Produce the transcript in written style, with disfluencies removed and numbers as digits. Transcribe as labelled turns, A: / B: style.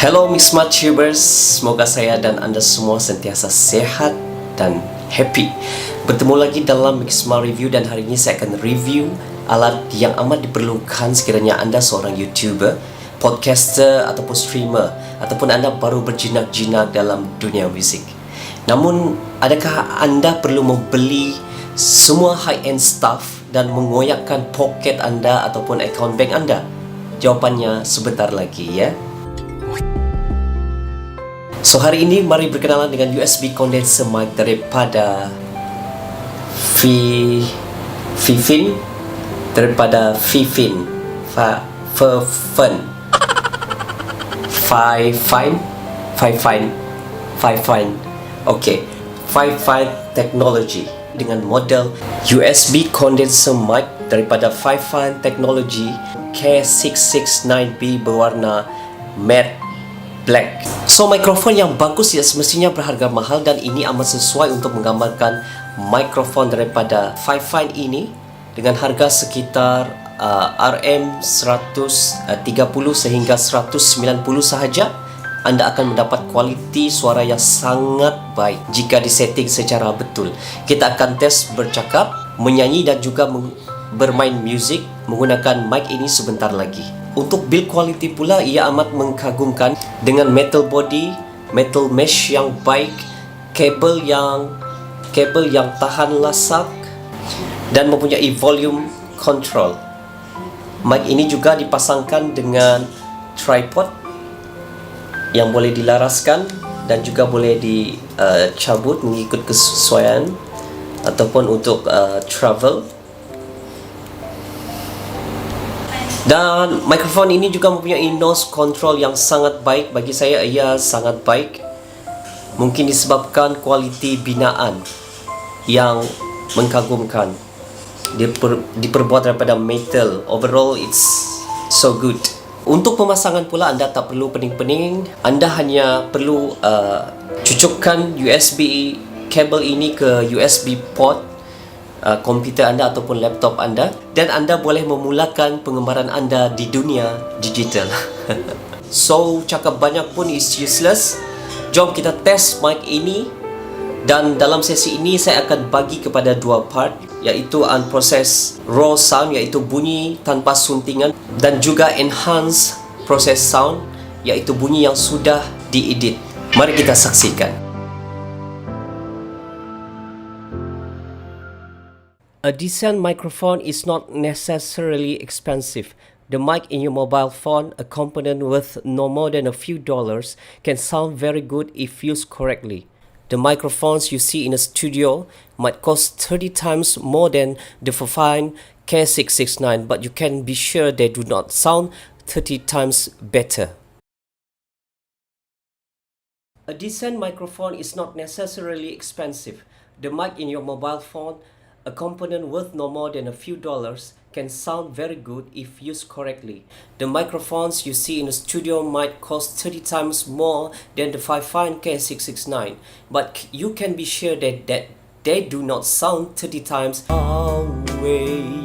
A: Hello Mixmat Tubers, semoga saya dan anda semua sentiasa sehat dan happy. Bertemu lagi dalam Mixmat Review, dan hari ini saya akan review alat yang amat diperlukan sekiranya anda seorang YouTuber, podcaster ataupun streamer, ataupun anda baru berjinak-jinak dalam dunia muzik. Namun, adakah anda perlu membeli semua high-end stuff dan mengoyakkan poket anda ataupun account bank anda? Jawapannya sebentar lagi ya. So hari ini mari berkenalan dengan USB Condenser Mic daripada Fifine Fifine Technology dengan model USB Condenser Mic daripada Fifine Technology K669B berwarna matte black. So mikrofon yang bagus tidak semestinya berharga mahal, dan ini amat sesuai untuk menggambarkan mikrofon daripada Fifine ini dengan harga sekitar RM130 sehingga 190 sahaja. Anda akan mendapat kualiti suara yang sangat baik jika disetting secara betul. Kita akan tes bercakap, menyanyi dan juga bermain muzik menggunakan mic ini sebentar lagi. Untuk build quality pula, ia amat mengagumkan dengan metal body, metal mesh yang baik, kabel yang tahan lasak dan mempunyai volume control. Mic ini juga dipasangkan dengan tripod yang boleh dilaraskan dan juga boleh dicabut mengikut kesesuaian ataupun untuk travel. Dan mikrofon ini juga mempunyai noise control yang sangat baik. Bagi saya ia sangat baik. Mungkin disebabkan kualiti binaan yang mengagumkan. Diperbuat daripada metal. Overall it's so good. Untuk pemasangan pula anda tak perlu pening-pening. Anda hanya perlu cucukkan USB kabel ini ke USB port komputer anda ataupun laptop anda, dan anda boleh memulakan pengembaraan anda di dunia digital. So cakap banyak pun is useless. Jom kita test mic ini, dan dalam sesi ini saya akan bagi kepada dua part, iaitu unprocessed raw sound, iaitu bunyi tanpa suntingan, dan juga enhanced process sound, iaitu bunyi yang sudah diedit. Mari kita saksikan. A decent microphone is not necessarily expensive. The mic in your mobile phone, a component worth no more than a few dollars, can sound very good if used correctly. The microphones you see in a studio might cost 30 times more than the Fifine K669, but you can be sure they do not sound 30 times better. A decent microphone is not necessarily expensive. The mic in your mobile phone, a component worth no more than a few dollars, can sound very good if used correctly. The microphones you see in the studio might cost 30 times more than the Fifine K669, but you can be sure that they do not sound 30 times away.